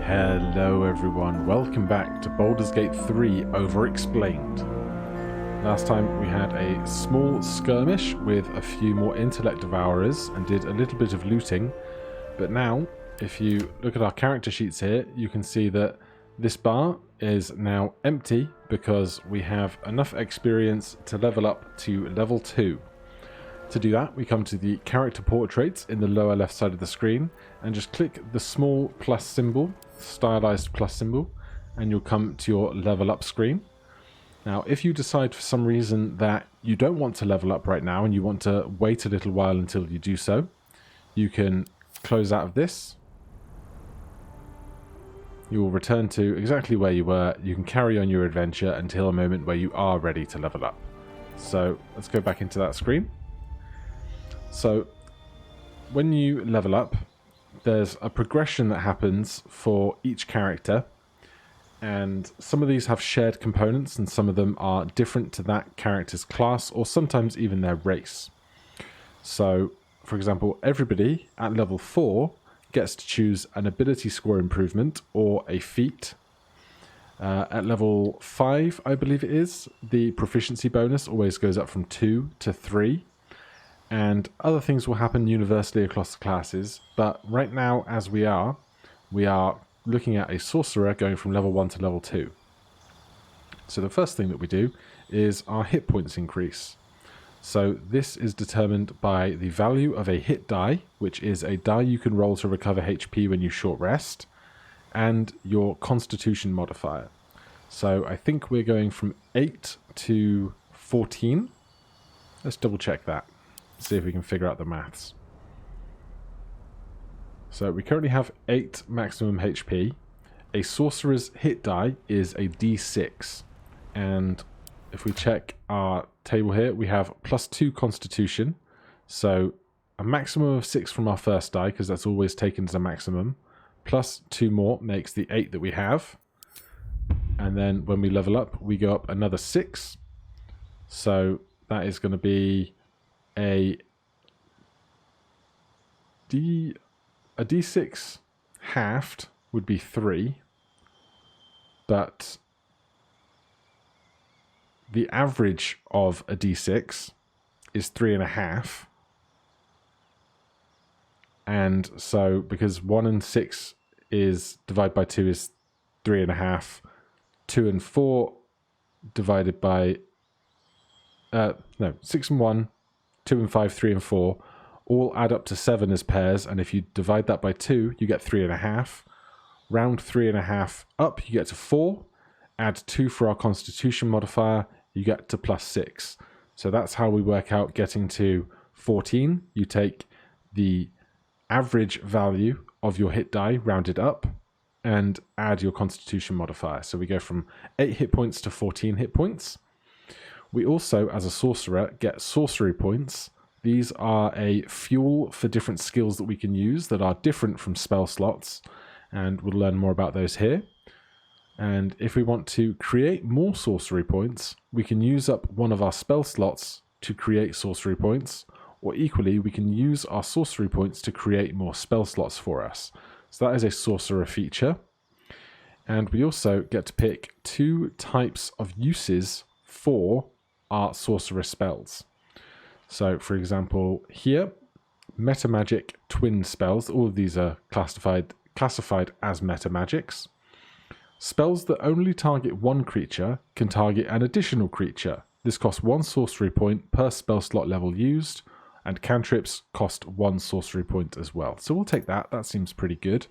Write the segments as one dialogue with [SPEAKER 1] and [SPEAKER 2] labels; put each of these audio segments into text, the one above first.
[SPEAKER 1] Hello everyone, welcome back to Baldur's Gate 3 Overexplained. Last time we had a small skirmish with a few more intellect devourers and did a little bit of looting, but now if you look at our character sheets here, you can see that this bar is now empty because we have enough experience to level up to level 2. To do that, we come to the character portraits in the lower left side of the screen and just click the small plus symbol, stylized plus symbol, and you'll come to your level up screen. Now, if you decide for some reason that you don't want to level up right now and you want to wait a little while until you do so, you can close out of this. You will return to exactly where you were. You can carry on your adventure until a moment where you are ready to level up. So let's go back into that screen. So when you level up, there's a progression that happens for each character, and some of these have shared components and some of them are different to that character's class or sometimes even their race. So for example, everybody at level 4 gets to choose an ability score improvement or a feat. At level 5, I believe it is, the proficiency bonus always goes up from 2 to 3. And other things will happen universally across the classes, but right now as we are looking at a sorcerer going from level 1 to level 2. So the first thing that we do is our hit points increase. So this is determined by the value of a hit die, which is a die you can roll to recover HP when you short rest, and your constitution modifier. So I think we're going from 8 to 14. Let's double check that. See if we can figure out the maths. So we currently have 8 maximum HP. A sorcerer's hit die is a d6. And if we check our table here, we have +2 constitution. So a maximum of 6 from our first die, because that's always taken as a maximum. Plus 2 more makes the 8 that we have. And then when we level up, we go up another 6. So that is going to be a d6 halved would be 3, but the average of a d6 is 3.5, and so because 1 and 6 is divided by 2 is 3.5, 2 and 4 divided by 6 and 1, 2 and 5, 3 and 4, all add up to 7 as pairs, and if you divide that by 2, you get 3.5. Round 3.5 up, you get to 4. Add 2 for our constitution modifier, you get to +6. So that's how we work out getting to 14. You take the average value of your hit die, rounded up, and add your constitution modifier. So we go from 8 hit points to 14 hit points. We also, as a sorcerer, get sorcery points. These are a fuel for different skills that we can use that are different from spell slots, and we'll learn more about those here. And if we want to create more sorcery points, we can use up one of our spell slots to create sorcery points, or equally, we can use our sorcery points to create more spell slots for us. So that is a sorcerer feature. And we also get to pick 2 types of uses for our sorcerer spells. So for example here, meta magic twin spells, all of these are classified as meta magics. Spells that only target one creature can target an additional creature. This costs 1 sorcery point per spell slot level used, and cantrips cost 1 sorcery point as well. So we'll take that, that seems pretty good.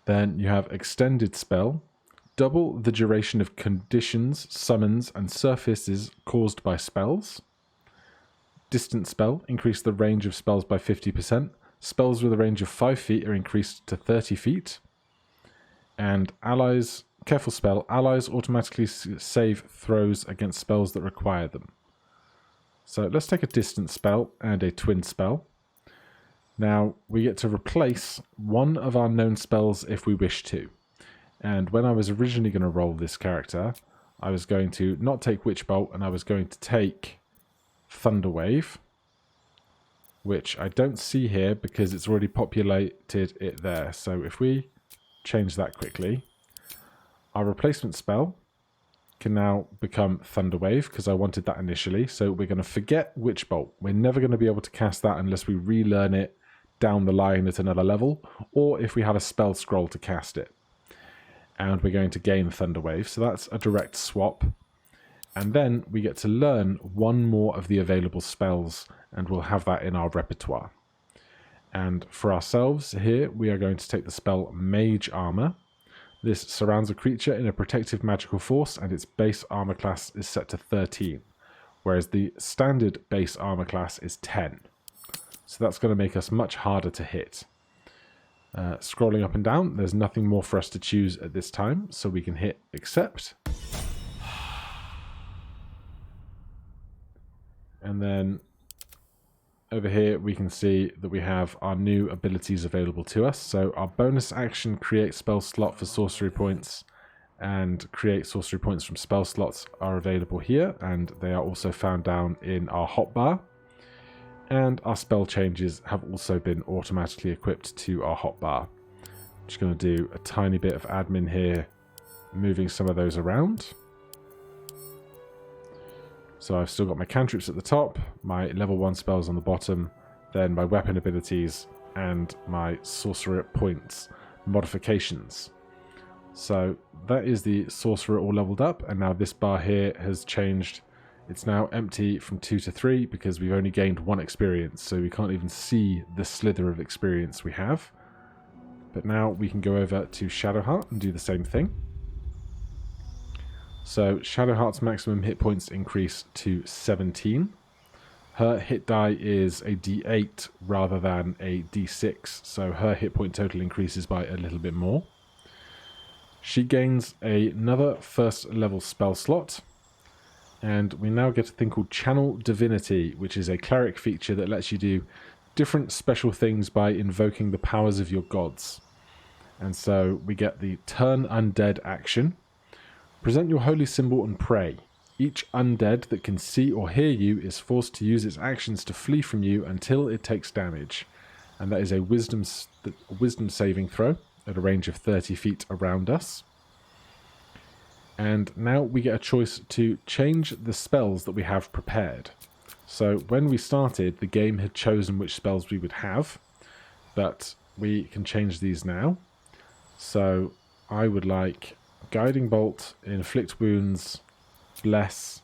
[SPEAKER 1] Then you have extended spell. Double the duration of conditions, summons, and surfaces caused by spells. Distant spell, increase the range of spells by 50%. Spells with a range of 5 feet are increased to 30 feet. And allies, careful spell, allies automatically save throws against spells that require them. So let's take a distant spell and a twin spell. Now we get to replace one of our known spells if we wish to. And when I was originally going to roll this character, I was going to not take Witch Bolt, and I was going to take Thunder Wave. which I don't see here because it's already populated it there. So if we change that quickly, our replacement spell can now become Thunderwave because I wanted that initially. So we're going to forget Witch Bolt. We're never going to be able to cast that unless we relearn it down the line at another level, or if we have a spell scroll to cast it. And we're going to gain Thunderwave, so that's a direct swap. And then we get to learn one more of the available spells, and we'll have that in our repertoire. And for ourselves here, we are going to take the spell Mage Armor. This surrounds a creature in a protective magical force, and its base armor class is set to 13, whereas the standard base armor class is 10. So that's going to make us much harder to hit. Scrolling up and down, there's nothing more for us to choose at this time, so we can hit Accept. And then over here we can see that we have our new abilities available to us. So our bonus action, create spell slot for sorcery points, and create sorcery points from spell slots are available here, and they are also found down in our hotbar. And our spell changes have also been automatically equipped to our hotbar. Just going to do a tiny bit of admin here, moving some of those around. So I've still got my cantrips at the top, my level 1 spells on the bottom, then my weapon abilities, and my sorcerer points modifications. So that is the sorcerer all leveled up, and now this bar here has changed. It's now empty from 2 to 3 because we've only gained 1 experience, so we can't even see the slither of experience we have. But now we can go over to Shadowheart and do the same thing. So Shadowheart's maximum hit points increase to 17. Her hit die is a d8 rather than a d6, so her hit point total increases by a little bit more. She gains another first level spell slot, and we now get a thing called Channel Divinity, which is a cleric feature that lets you do different special things by invoking the powers of your gods. And so we get the Turn Undead action. Present your holy symbol and pray. Each undead that can see or hear you is forced to use its actions to flee from you until it takes damage. And that is a wisdom saving throw at a range of 30 feet around us. And now we get a choice to change the spells that we have prepared. So when we started, the game had chosen which spells we would have, but we can change these now. So I would like Guiding Bolt, Inflict Wounds, Bless,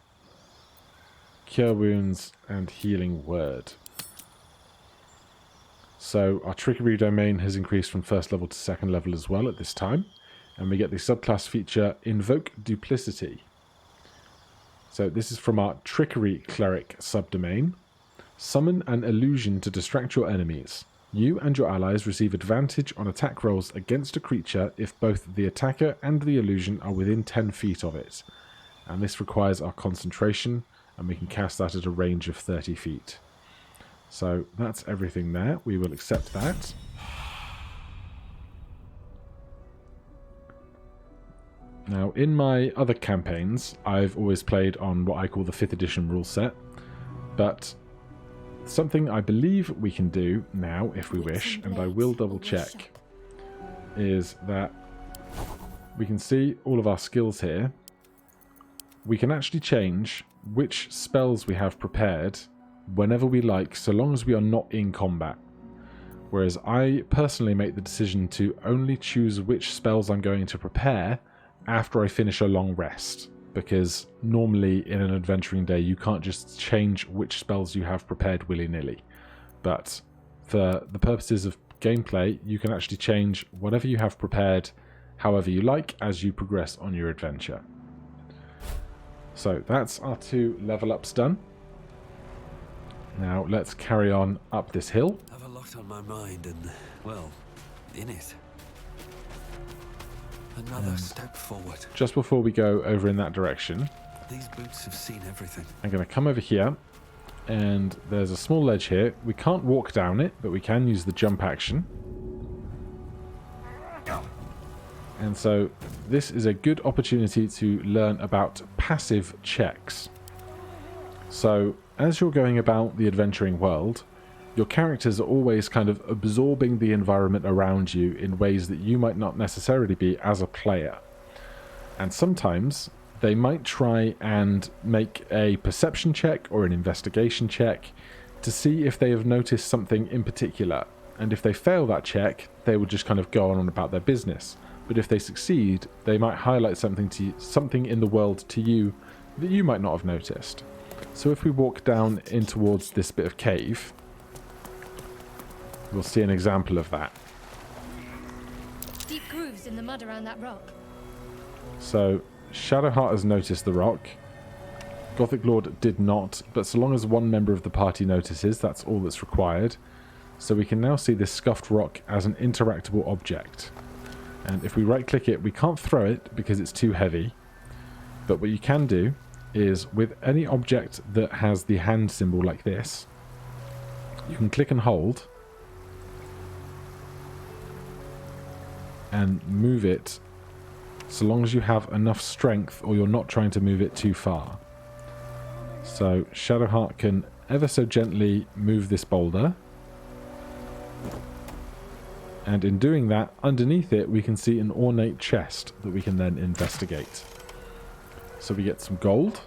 [SPEAKER 1] Cure Wounds, and Healing Word. So our Trickery domain has increased from first level to second level as well at this time. And we get the subclass feature Invoke Duplicity. So this is from our Trickery Cleric subdomain. Summon an illusion to distract your enemies. You and your allies receive advantage on attack rolls against a creature if both the attacker and the illusion are within 10 feet of it. And this requires our concentration, and we can cast that at a range of 30 feet. So that's everything there. We will accept that. Now, in my other campaigns, I've always played on what I call the 5th edition rule set, but something I believe we can do now, if we wish, and I will double check, is that we can see all of our skills here. We can actually change which spells we have prepared whenever we like, so long as we are not in combat. Whereas I personally make the decision to only choose which spells I'm going to prepare after I finish a long rest, because normally in an adventuring day you can't just change which spells you have prepared willy-nilly. But for the purposes of gameplay, you can actually change whatever you have prepared however you like as you progress on your adventure. So that's our 2 level ups done. Now let's carry on up this hill.
[SPEAKER 2] I have a lot on my mind and, well, in it. Another step forward.
[SPEAKER 1] Just before we go over in that direction,
[SPEAKER 2] These boots have seen everything.
[SPEAKER 1] I'm going to come over here, and there's a small ledge here. We can't walk down it, but we can use the jump action. And so this is a good opportunity to learn about passive checks. So as you're going about the adventuring world, your characters are always kind of absorbing the environment around you in ways that you might not necessarily be as a player. And sometimes they might try and make a perception check or an investigation check to see if they have noticed something in particular. And if they fail that check, they will just kind of go on about their business. But if they succeed, they might highlight something in the world to you that you might not have noticed. So if we walk down in towards this bit of cave, we'll see an example of that.
[SPEAKER 3] Deep grooves in the mud around that rock.
[SPEAKER 1] So Shadowheart has noticed the rock. Gothic Lord did not, but so long as one member of the party notices, that's all that's required. So we can now see this scuffed rock as an interactable object. And if we right click it, we can't throw it because it's too heavy. But what you can do is with any object that has the hand symbol like this, you can click and hold and move it so long as you have enough strength or you're not trying to move it too far. So Shadowheart can ever so gently move this boulder, and in doing that, underneath it we can see an ornate chest that we can then investigate. So we get some gold,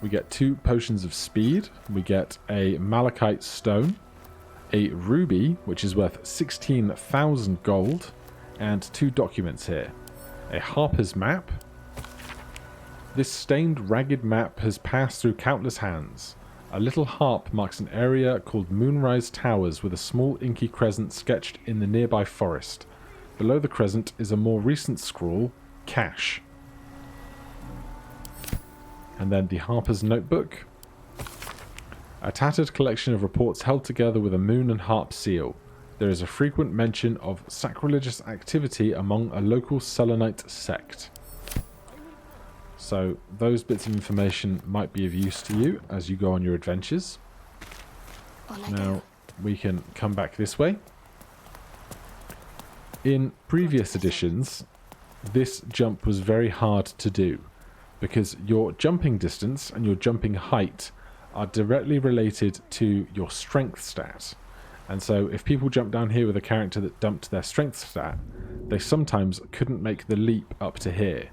[SPEAKER 1] we get 2 potions of speed, we get a malachite stone, a ruby which is worth 16,000 gold, and 2 documents here. A harper's map. This stained, ragged map has passed through countless hands. A little harp marks an area called Moonrise Towers with a small inky crescent sketched in the nearby forest. Below the crescent is a more recent scrawl, Cache. And then the harper's notebook. A tattered collection of reports held together with a moon and harp seal. There is a frequent mention of sacrilegious activity among a local Selenite sect. So those bits of information might be of use to you as you go on your adventures. Now we can come back this way. In previous editions, this jump was very hard to do because your jumping distance and your jumping height are directly related to your strength stat. And so if people jump down here with a character that dumped their strength stat, they sometimes couldn't make the leap up to here.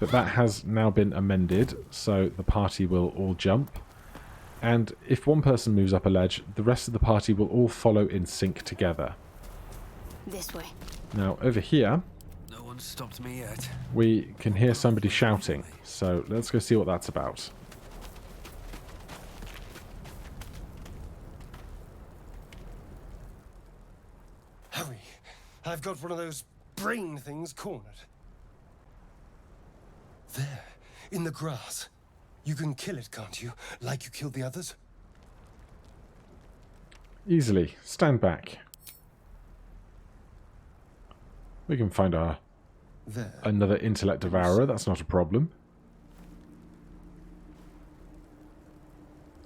[SPEAKER 1] But that has now been amended, so the party will all jump. And if one person moves up a ledge, the rest of the party will all follow in sync together.
[SPEAKER 3] This way.
[SPEAKER 1] Now over here,
[SPEAKER 2] No one stopped me yet.
[SPEAKER 1] we can hear somebody shouting. So let's go see what that's about.
[SPEAKER 4] Hurry! I've got one of those brain things cornered. There, in the grass. You can kill it, can't you? Like you killed the others?
[SPEAKER 1] Easily. Stand back. We can find
[SPEAKER 4] There.
[SPEAKER 1] another intellect devourer. That's not a problem.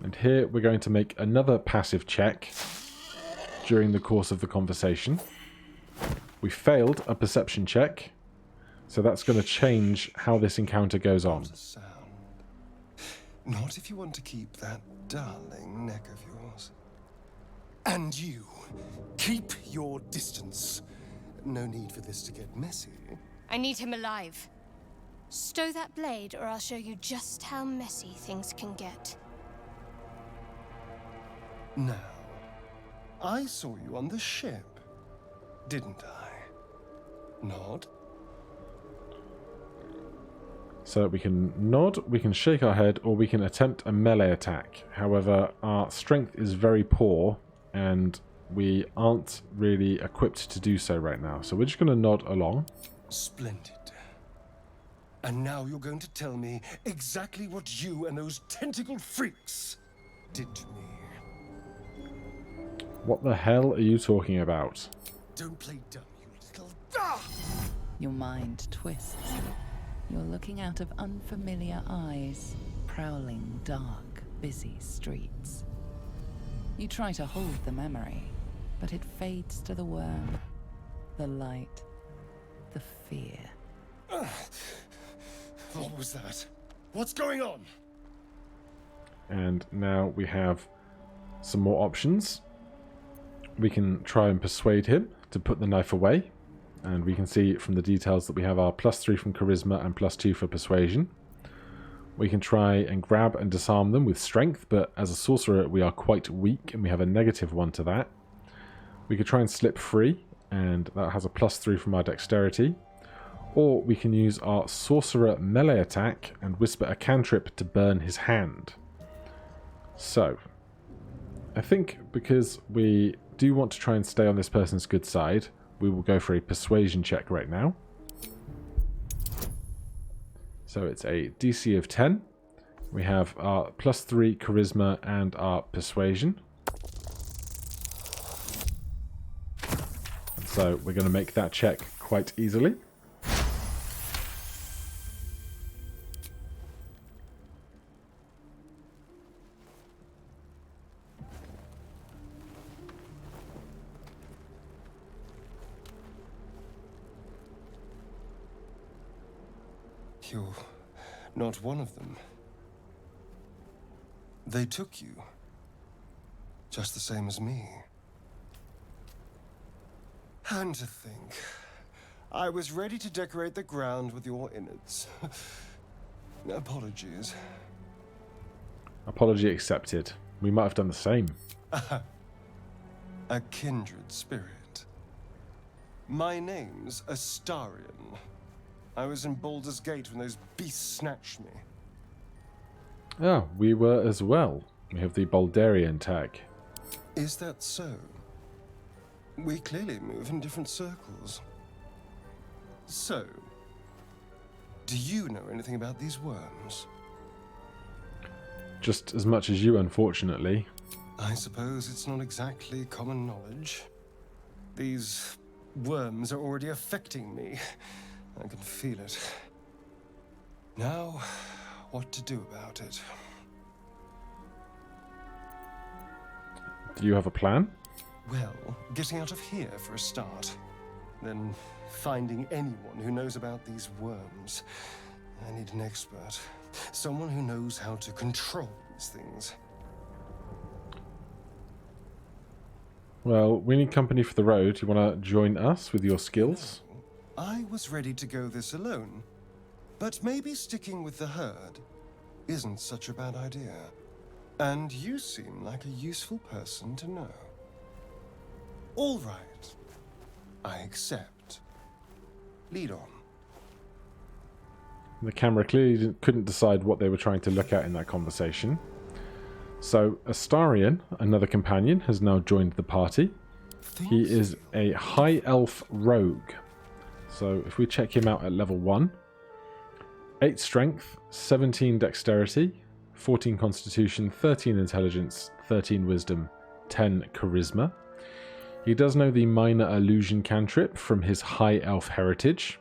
[SPEAKER 1] And here we're going to make another passive check during the course of the conversation. We failed a perception check, so that's going to change how this encounter goes on.
[SPEAKER 4] Not a sound. Not if you want to keep that darling neck of yours. And you, keep your distance. No need for this to get messy.
[SPEAKER 3] I need him alive. Stow that blade, or I'll show you just how messy things can get.
[SPEAKER 4] Now, I saw you on the ship, didn't I? Nod?
[SPEAKER 1] So we can nod, we can shake our head, or we can attempt a melee attack. However, our strength is very poor, and we aren't really equipped to do so right now. So we're just going to nod along.
[SPEAKER 4] Splendid. And now you're going to tell me exactly what you and those tentacled freaks did to me.
[SPEAKER 1] What the hell are you talking about?
[SPEAKER 4] Don't play dumb, you little...
[SPEAKER 5] Your mind twists. You're looking out of unfamiliar eyes, prowling dark, busy streets. You try to hold the memory, but it fades to the worm, the light, the fear.
[SPEAKER 4] What was that? What's going on?
[SPEAKER 1] And now we have some more options. we can try and persuade him to put the knife away. And we can see from the details that we have our +3 from charisma and +2 for persuasion. We can try and grab and disarm them with strength, but as a sorcerer we are quite weak and we have a -1 to that. We could try and slip free, and that has a +3 from our dexterity. Or we can use our sorcerer melee attack and whisper a cantrip to burn his hand. So, I think because we do want to try and stay on this person's good side, we will go for a persuasion check right now. So it's a DC of 10. We have our +3 charisma and our persuasion. And so we're going to make that check quite easily.
[SPEAKER 4] You're not one of them. They took you. Just the same as me. And to think, I was ready to decorate the ground with your innards. Apologies.
[SPEAKER 1] Apology accepted. We might have done the same.
[SPEAKER 4] A kindred spirit. My name's Astarian. I was in Baldur's Gate when those beasts snatched me.
[SPEAKER 1] Ah, we were as well. We have the Baldurian tag.
[SPEAKER 4] Is that so? We clearly move in different circles. So, do you know anything about these worms?
[SPEAKER 1] Just as much as you, unfortunately.
[SPEAKER 4] I suppose it's not exactly common knowledge. These worms are already affecting me. I can feel it. Now, what to do about it?
[SPEAKER 1] Do you have a plan?
[SPEAKER 4] Well, getting out of here for a start. Then finding anyone who knows about these worms. I need an expert. Someone who knows how to control these things.
[SPEAKER 1] Well, we need company for the road. You want to join us with your skills?
[SPEAKER 4] I was ready to go this alone, but maybe sticking with the herd isn't such a bad idea. And you seem like a useful person to know. All right, I accept. Lead on.
[SPEAKER 1] The camera clearly couldn't decide what they were trying to look at in that conversation. So, Astarian, another companion, has now joined the party. He is a high elf rogue. So if we check him out at level 1, 8 strength, 17 dexterity, 14 constitution, 13 intelligence, 13 wisdom, 10 charisma. He does know the minor illusion cantrip from his high elf heritage.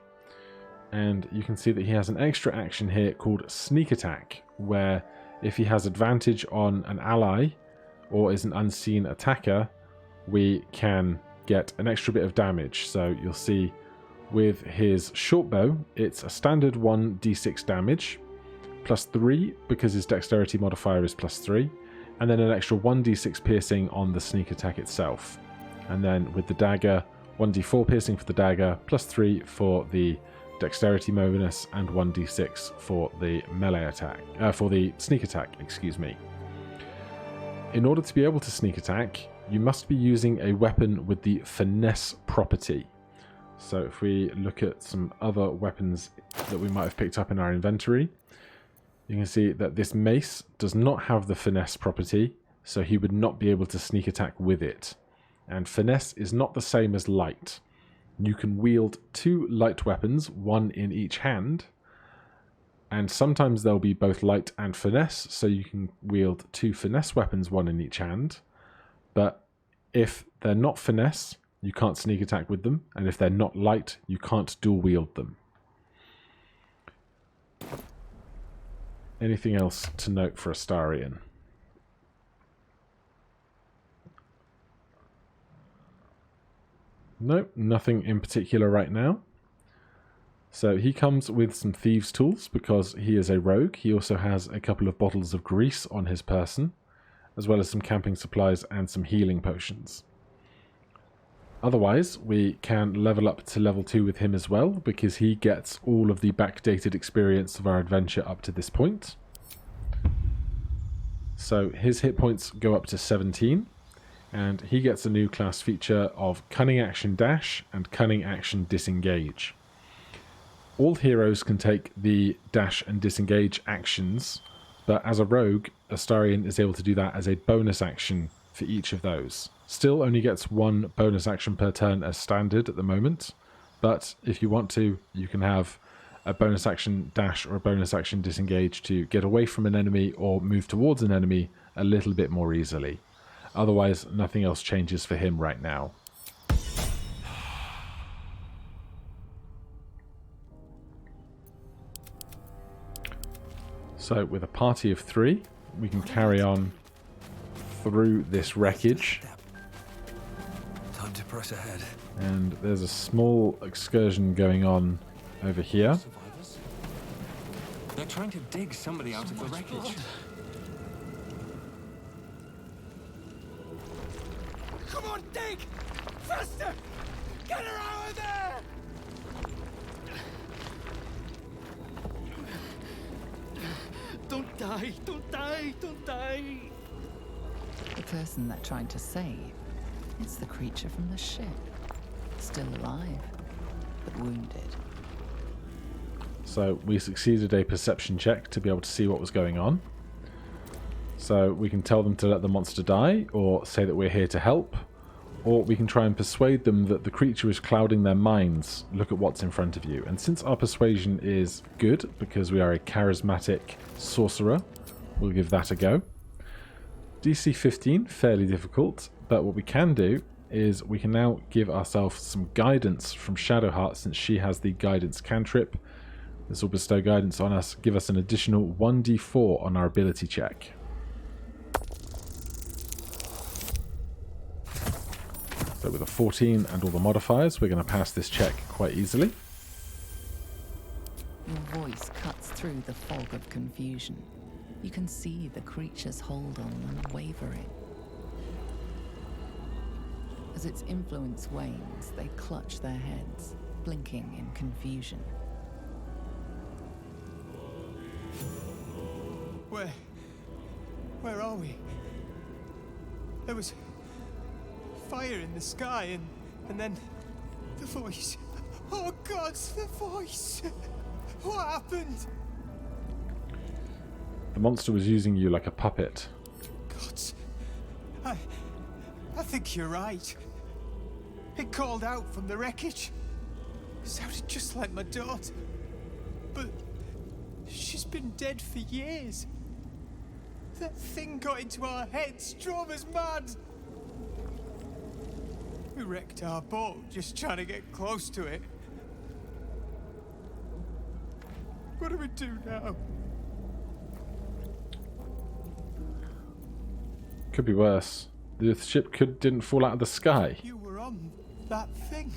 [SPEAKER 1] And you can see that he has an extra action here called sneak attack, where if he has advantage on an ally or is an unseen attacker, we can get an extra bit of damage. So you'll see with his short bow, it's a standard 1d6 damage, +3 because his dexterity modifier is +3, and then an extra 1d6 piercing on the sneak attack itself. And then with the dagger, 1d4 piercing for the dagger, +3 for the dexterity bonus, and 1d6 for the melee attack, for the sneak attack, excuse me. In order to be able to sneak attack, you must be using a weapon with the finesse property. So if we look at some other weapons that we might have picked up in our inventory, you can see that this mace does not have the finesse property, so he would not be able to sneak attack with it. And finesse is not the same as light. You can wield 2 light weapons, one in each hand, and sometimes they'll be both light and finesse, so you can wield 2 finesse weapons, one in each hand. But if they're not finesse, you can't sneak attack with them, and if they're not light, you can't dual wield them. Anything else to note for Astarian? Nope, nothing in particular right now. So he comes with some thieves' tools because he is a rogue. He also has a couple of bottles of grease on his person, as well as some camping supplies and some healing potions. Otherwise, we can level up to level 2 with him as well, because he gets all of the backdated experience of our adventure up to this point. So his hit points go up to 17, and he gets a new class feature of Cunning Action Dash and Cunning Action Disengage. All heroes can take the dash and disengage actions, but as a rogue, Astarian is able to do that as a bonus action for each of those. Still only gets one bonus action per turn as standard at the moment, but if you want to, you can have a bonus action dash or a bonus action disengage to get away from an enemy or move towards an enemy a little bit more easily. Otherwise, nothing else changes for him right now. So with a party of 3, we can carry on through this wreckage.
[SPEAKER 2] Time to press ahead.
[SPEAKER 1] And there's a small excursion going on over here.
[SPEAKER 2] Survivors? They're trying to dig somebody out of the wreckage.
[SPEAKER 4] Come on, dig! Faster! Get her out of there! Don't die! Don't die! Don't die!
[SPEAKER 5] The person they're trying to save, it's the creature from the ship. Still alive, but wounded.
[SPEAKER 1] So we succeeded a perception check to be able to see what was going on. So we can tell them to let the monster die, or say that we're here to help, or we can try and persuade them that the creature is clouding their minds. Look at what's in front of you. And since our persuasion is good, because we are a charismatic sorcerer, we'll give that a go. DC 15, fairly difficult, but what we can do is we can now give ourselves some guidance from Shadowheart, since she has the guidance cantrip. This will bestow guidance on us, give us an additional 1d4 on our ability check. So with a 14 and all the modifiers, we're going to pass this check quite easily.
[SPEAKER 5] Your voice cuts through the fog of confusion. You can see the creature's hold on them wavering. As its influence wanes, they clutch their heads, blinking in confusion.
[SPEAKER 6] Where are we? There was fire in the sky, and then the voice. Oh God, the voice! What happened?
[SPEAKER 1] The monster was using you like a puppet.
[SPEAKER 6] Gods, I think you're right. It called out from the wreckage. It sounded just like my daughter. But she's been dead for years. That thing got into our heads, drove us mad. We wrecked our boat just trying to get close to it. What do we do now?
[SPEAKER 1] Could be worse. The ship didn't fall out of the sky.
[SPEAKER 6] You were on that thing.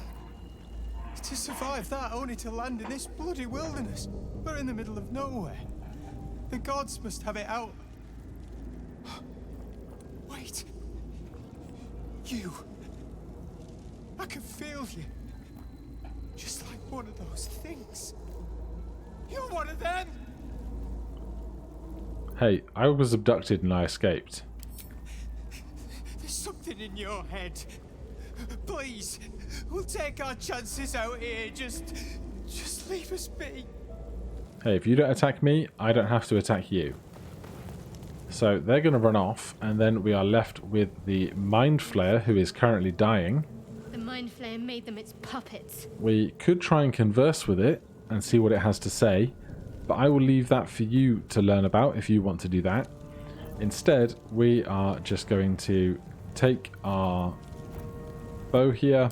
[SPEAKER 6] To survive that, only to land in this bloody wilderness. We're in the middle of nowhere. The gods must have it out. Wait. You. I can feel you. Just like one of those things. You're one of them!
[SPEAKER 1] Hey, I was abducted and I escaped.
[SPEAKER 6] There's something in your head. Please, we'll take our chances out here. Just leave us be.
[SPEAKER 1] Hey, if you don't attack me, I don't have to attack you. So they're going to run off, and then we are left with the Mind Flayer, who is currently dying.
[SPEAKER 3] The Mind Flayer made them its puppets.
[SPEAKER 1] We could try and converse with it and see what it has to say, but I will leave that for you to learn about if you want to do that. Instead, we are just going to take our bow here.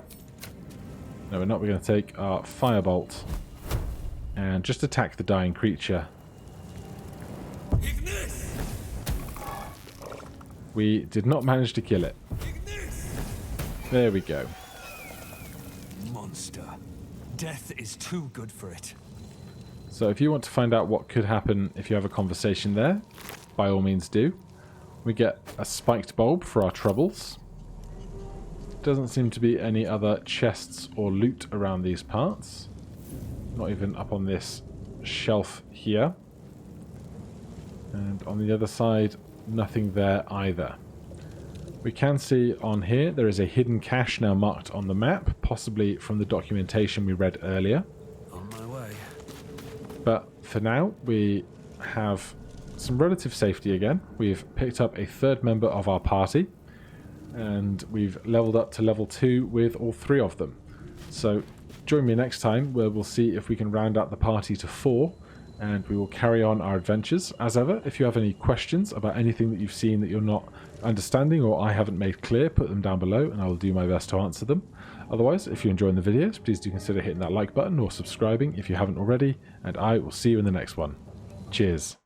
[SPEAKER 1] No, we're not. We're going to take our firebolt and just attack the dying creature.
[SPEAKER 2] Ignis!
[SPEAKER 1] We did not manage to kill it.
[SPEAKER 2] Ignis!
[SPEAKER 1] There we go.
[SPEAKER 2] Monster. Death is too good for it.
[SPEAKER 1] So if you want to find out what could happen if you have a conversation there, by all means do. We get a spiked bulb for our troubles. Doesn't seem to be any other chests or loot around these parts. Not even up on this shelf here. And on the other side, nothing there either. We can see on here there is a hidden cache now marked on the map, possibly from the documentation we read earlier.
[SPEAKER 2] On my way.
[SPEAKER 1] But for now, we have some relative safety again. We've picked up a third member of our party, and we've leveled up to level 2 with all 3 of them. So join me next time where we'll see if we can round out the party to 4, and we will carry on our adventures. As ever, if you have any questions about anything that you've seen that you're not understanding or I haven't made clear, put them down below and I will do my best to answer them. Otherwise, if you're enjoying the videos, please do consider hitting that like button or subscribing if you haven't already, and I will see you in the next one. Cheers.